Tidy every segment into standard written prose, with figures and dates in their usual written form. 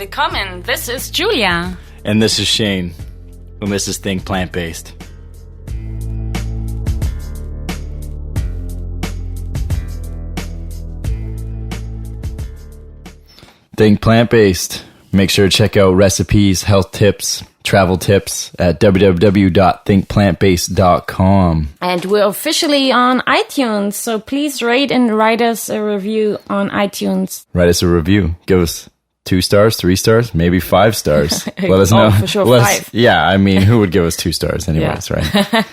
Willkommen, this is Julia. And this is Shane. And this is Think Plant-Based. Think Plant-Based. Make sure to check out recipes, health tips, travel tips at www.thinkplantbased.com. And we're officially on iTunes, so please rate and write us a review on iTunes. Write us a review. Give us 2 stars, 3 stars, maybe 5 stars. Let us know. For sure, 5. Yeah, I mean, who would give us 2 stars anyways, right?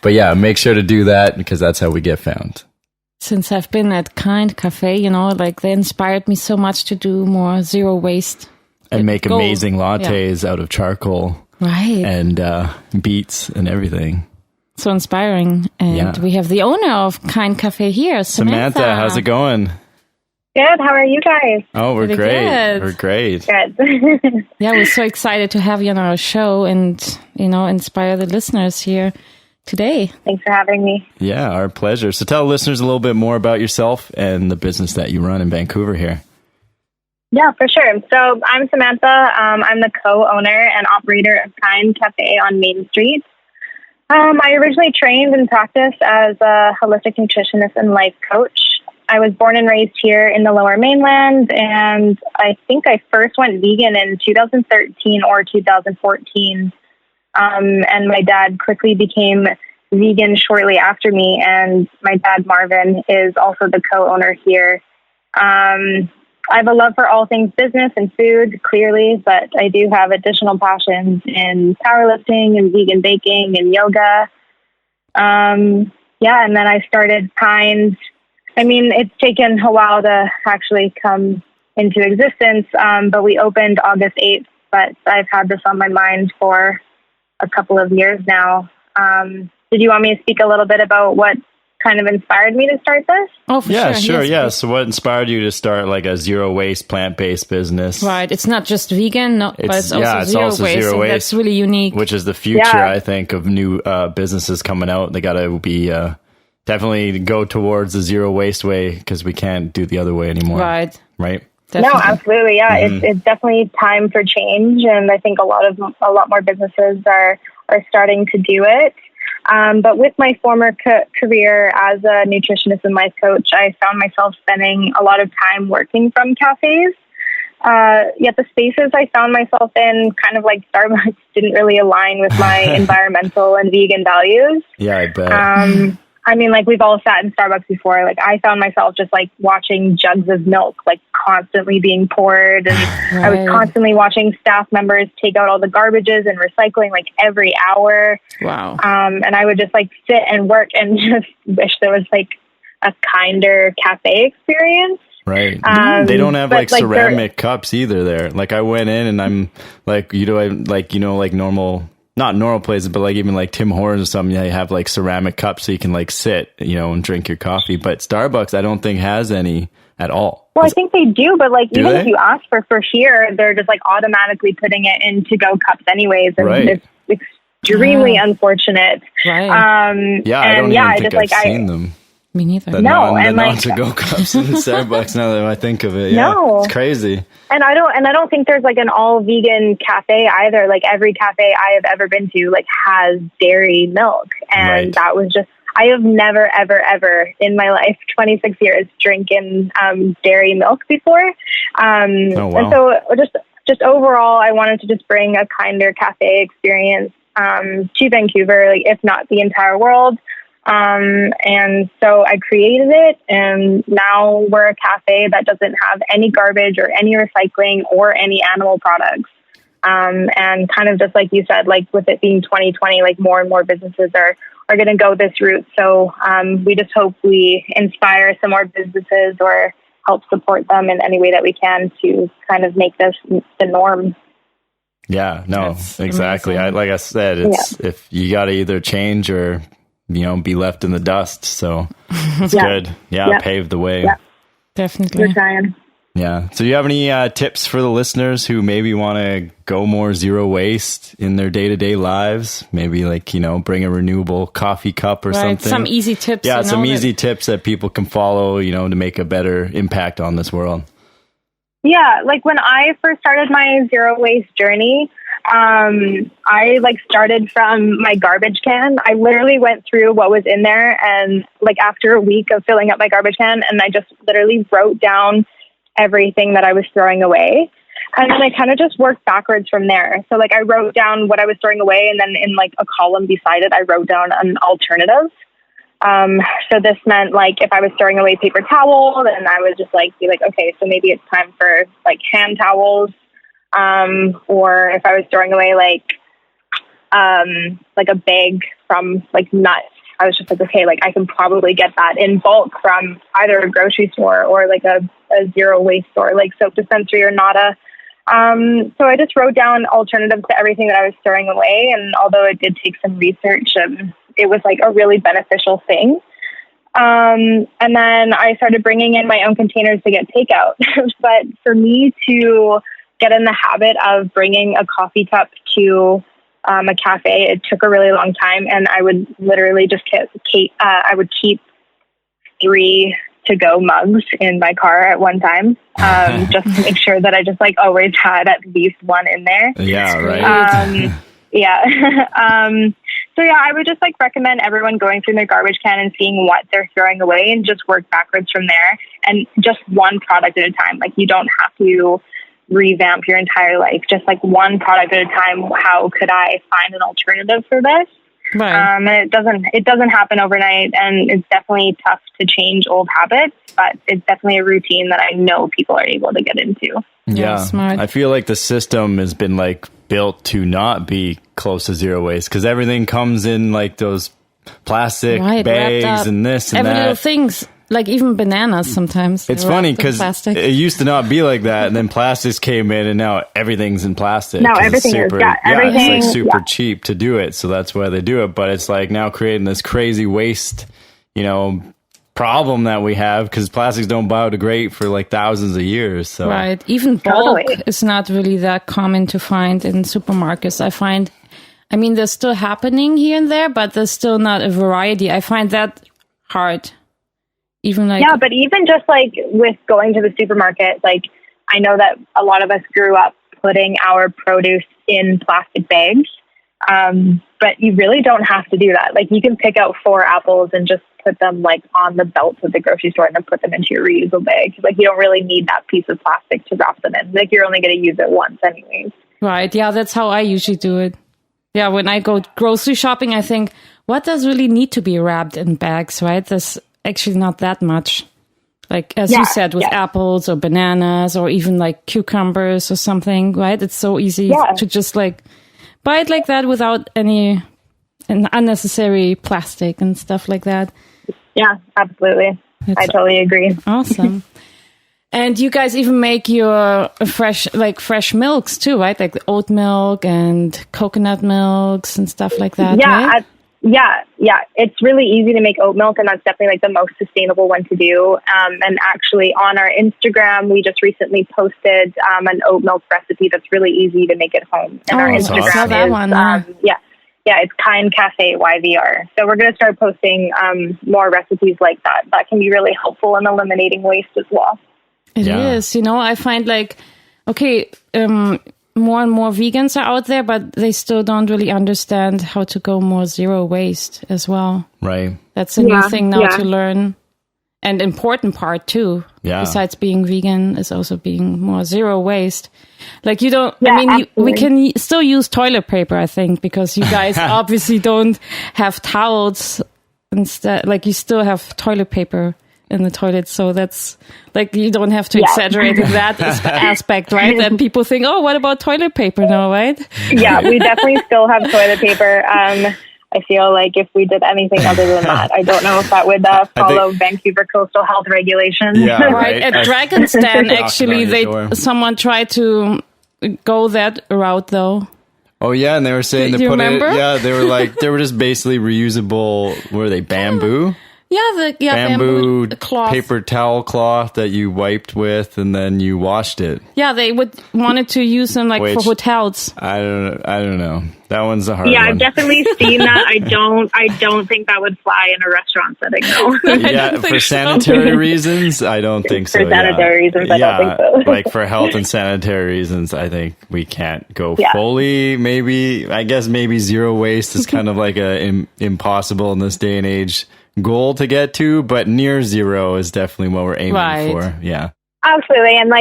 But yeah, make sure to do that because that's how we get found. Since I've been at Kind Cafe, they inspired me so much to do more zero waste. And make amazing lattes out of charcoal. Right. And beets and everything. So inspiring. And we have the owner of Kind Cafe here, Samantha. How's it going? Good. How are you guys? Oh, we're Pretty great. good. We're great. Good. We're so excited to have you on our show and, inspire the listeners here today. Thanks for having me. Yeah, our pleasure. So tell listeners a little bit more about yourself and the business that you run in Vancouver here. Yeah, for sure. So I'm Samantha. I'm the co-owner and operator of Kind Cafe on Main Street. I originally trained and practiced as a holistic nutritionist and life coach. I was born and raised here in the Lower Mainland, and I think I first went vegan in 2013 or 2014. And my dad quickly became vegan shortly after me, and my dad, Marvin, is also the co-owner here. I have a love for all things business and food, clearly, but I do have additional passions in powerlifting and vegan baking and yoga. And then I started Kind. I mean, it's taken a while to actually come into existence, but we opened August 8th, but I've had this on my mind for a couple of years now. Did you want me to speak a little bit about what kind of inspired me to start this? Oh, for sure. Yes, yeah. So what inspired you to start like a zero waste plant-based business? Right. It's not just vegan, but it's also zero waste. That's really unique. Which is the future, I think, of new businesses coming out. They got to be definitely go towards the zero waste way because we can't do the other way anymore. Right. Definitely. No, absolutely. Yeah. Mm-hmm. It's definitely time for change. And I think a lot more businesses are starting to do it. But with my former career as a nutritionist and life coach, I found myself spending a lot of time working from cafes. Yet the spaces I found myself in, kind of like Starbucks, didn't really align with my environmental and vegan values. Yeah, I bet. I mean, we've all sat in Starbucks before. I found myself just watching jugs of milk, constantly being poured. And I was constantly watching staff members take out all the garbages and recycling every hour. Wow. And I would just sit and work and just wish there was a kinder cafe experience. Right. They don't have ceramic cups either there. I went in and I'm normal, not normal places, but even Tim Hortons or something, they have ceramic cups so you can sit, and drink your coffee. But Starbucks, I don't think has any at all. Well, I think they do, but even if you ask for here, they're just automatically putting it in to-go cups anyways. And it's extremely unfortunate. Right. I don't even think I've seen them. Me neither. The non-to-go cups in Starbucks. Now that I think of it, it's crazy. And I don't think there's an all vegan cafe either. Every cafe I have ever been to has dairy milk, and that was just. I have never ever in my life, 26 years, drinking dairy milk before. And so just overall, I wanted to just bring a kinder cafe experience to Vancouver, if not the entire world. And so I created it, and now we're a cafe that doesn't have any garbage or any recycling or any animal products. And kind of just like you said, with it being 2020, more and more businesses are going to go this route. So, we just hope we inspire some more businesses or help support them in any way that we can to kind of make this the norm. Yeah, no, that's exactly. Like I said, it's if you got to either change or be left in the dust. So it's good. Yeah, pave the way. Yeah. Definitely. We're trying. Yeah. So do you have any tips for the listeners who maybe want to go more zero waste in their day-to-day lives? Maybe bring a renewable coffee cup or something. Some easy tips. Yeah, some easy tips that people can follow, to make a better impact on this world. Yeah, like when I first started my zero waste journey, I like started from my garbage can. I literally went through what was in there, and like after a week of filling up my garbage can, and I just literally wrote down everything that I was throwing away. And then I kind of just worked backwards from there. So like I wrote down what I was throwing away, and then in like a column beside it, I wrote down an alternative. So this meant like if I was throwing away paper towel, then I would just be like, okay, so maybe it's time for like hand towels. Or if I was throwing away like a bag from like nuts, I was just like, okay, like I can probably get that in bulk from either a grocery store or like a zero waste store, like Soap Dispensary or Nada. So I just wrote down alternatives to everything that I was throwing away. And although it did take some research, it was like a really beneficial thing. And then I started bringing in my own containers to get takeout. But for me to get in the habit of bringing a coffee cup to a cafe, it took a really long time. And I would literally just keep 3 to-go mugs in my car at one time, just to make sure that I just like always had at least one in there. Yeah, right. Yeah. So yeah, I would just like recommend everyone going through their garbage can and seeing what they're throwing away and just work backwards from there, and just one product at a time. Like you don't have to revamp your entire life, just like one product at a time. How could I find an alternative for this? Right. And it doesn't happen overnight, and it's definitely tough to change old habits, but it's definitely a routine that I know people are able to get into. Yeah, smart. I feel like the system has been like built to not be close to zero waste, because everything comes in like those plastic bags and this and every that. little things. Like even bananas sometimes. It's funny because it used to not be like that, and then plastics came in, and now everything's in plastic. Now everything everything. It's like super cheap to do it, so that's why they do it. But it's like now creating this crazy waste, problem that we have, because plastics don't biodegrade for like thousands of years. So right, even bulk is not really that common to find in supermarkets. I mean, they're still happening here and there, but there's still not a variety. I find that hard. But even just like with going to the supermarket, like I know that a lot of us grew up putting our produce in plastic bags, but you really don't have to do that. Like you can pick out 4 apples and just put them like on the belts of the grocery store and then put them into your reusable bag. Like you don't really need that piece of plastic to wrap them in. Like you're only going to use it once anyways. Right. Yeah, that's how I usually do it. Yeah, when I go grocery shopping, I think, what does really need to be wrapped in bags, right? There's actually not that much. Like, as you said, with apples or bananas or even like cucumbers or something, right? It's so easy to just like buy it like that without any unnecessary plastic and stuff like that. Yeah, absolutely. I totally agree. Awesome. And you guys even make your fresh milks too, right? Like the oat milk and coconut milks and stuff like that. Yeah, right? Yeah. It's really easy to make oat milk, and that's definitely like the most sustainable one to do. And actually on our Instagram, we just recently posted an oat milk recipe that's really easy to make at home. And our Instagram saw that one. It's Kind Cafe YVR. So we're going to start posting more recipes like that. That can be really helpful in eliminating waste as well. It is. I find like, more and more vegans are out there, but they still don't really understand how to go more zero waste as well. Right. That's a new thing now to learn. And important part too, besides being vegan, is also being more zero waste. Like we can still use toilet paper, I think, because you guys obviously don't have towels instead. Like you still have toilet paper in the toilet, so that's like you don't have to exaggerate that aspect, right? That people think, oh, what about toilet paper now, right? Yeah, we definitely still have toilet paper. I feel like if we did anything other than that, I don't know if that would follow Vancouver coastal health regulations. Yeah, right. At Dragon's Den, actually, someone tried to go that route though. Oh yeah, and they were saying they were just basically reusable. Were they bamboo? bamboo cloth. paper towel cloth that you wiped with, and then you washed it. Yeah, they wanted to use them for hotels. I don't know. That one's a hard one. Yeah, I've definitely seen that. I don't think that would fly in a restaurant setting, though. Yeah, for sanitary reasons, I don't think so. For sanitary reasons, I don't think so. Like for health and sanitary reasons, I think we can't go fully. I guess maybe zero waste is kind of like a impossible in this day and age goal to get to, but near zero is definitely what we're aiming for. Yeah, absolutely. And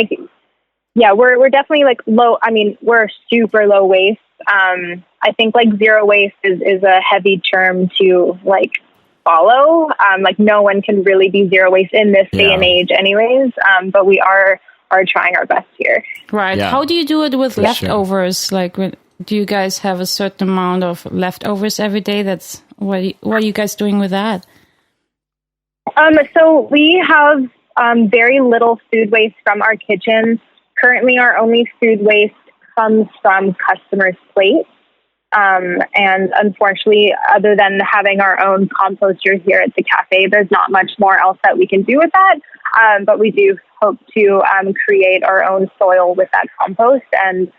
we're definitely low. I mean, we're super low waste. I think zero waste is a heavy term to follow. No one can really be zero waste in this day and age anyways. But we are trying our best here. Right. Yeah. How do you do it with leftovers? Sure. Do you guys have a certain amount of leftovers every day? What are you guys doing with that? So we have very little food waste from our kitchen. Currently, our only food waste comes from customers' plates. And unfortunately, other than having our own composter here at the cafe, there's not much more else that we can do with that. But we do hope to create our own soil with that compost and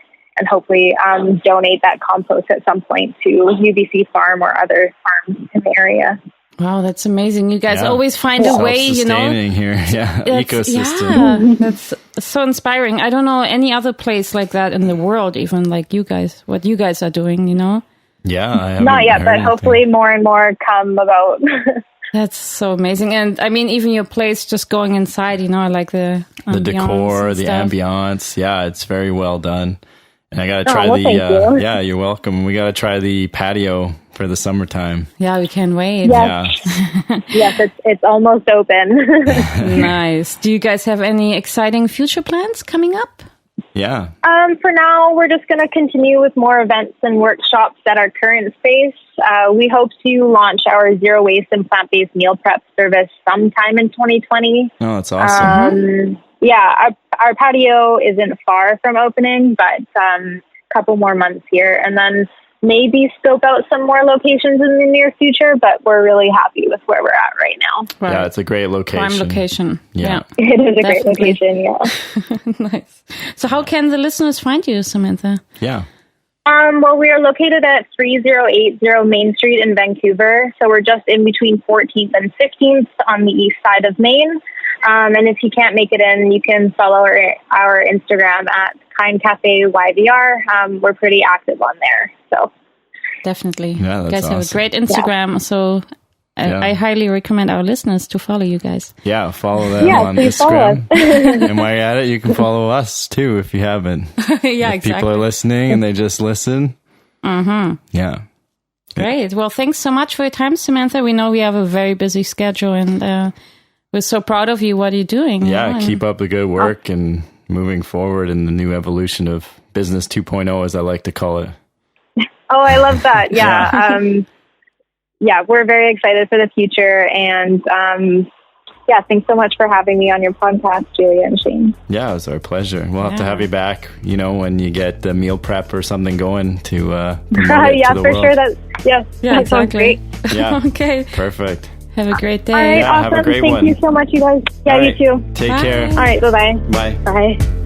hopefully donate that compost at some point to UBC Farm or other farms in the area. Wow, that's amazing. You guys always find a way, here. Yeah, ecosystem. Yeah, that's so inspiring. I don't know any other place like that in the world, even like you guys, what you guys are doing, Yeah, I haven't not yet, but hopefully more and more come about. That's so amazing. And I mean, even your place, just going inside, I like the decor, the ambiance. Yeah, it's very well done. And I got to try you. You're welcome. We got to try the patio for the summertime. Yeah, we can't wait. Yes. Yeah. Yes, it's almost open. Nice. Do you guys have any exciting future plans coming up? Yeah. For now, we're just going to continue with more events and workshops at our current space. We hope to launch our zero waste and plant-based meal prep service sometime in 2020. Oh, that's awesome. Yeah, our patio isn't far from opening, but a couple more months here. And then maybe scope out some more locations in the near future, but we're really happy with where we're at right now. Right. Yeah, it's a great location. Prime location. Yeah. It is a great location, yeah. Nice. So how can the listeners find you, Samantha? Yeah. Well, we are located at 3080 Main Street in Vancouver. So we're just in between 14th and 15th on the east side of Maine. And if you can't make it in, you can follow our Instagram at Kind Cafe YVR. We're pretty active on there. So definitely. Yeah, you guys awesome. have a great Instagram. Yeah. So I highly recommend our listeners to follow you guys. Yeah, follow them on Instagram. And while you're at it, you can follow us too if you haven't. Yeah, if people are listening and they just listen. Mm-hmm. Yeah. Great. Well, thanks so much for your time, Samantha. We know we have a very busy schedule and we're so proud of you, what you're doing. Yeah, keep up the good work and moving forward in the new evolution of Business 2.0, as I like to call it. Oh, I love that. Yeah. Yeah, we're very excited for the future. And thanks so much for having me on your podcast, Julia and Shane. Yeah, it was our pleasure. We'll have to have you back, when you get the meal prep or something going to promote it to the world. Sure. That sounds great. Yeah. Okay. Perfect. Have a great day. All right, awesome. Have a great one. Thank you so much, you guys. Yeah, you too. Take Bye. care. All right, bye-bye. Bye. Bye.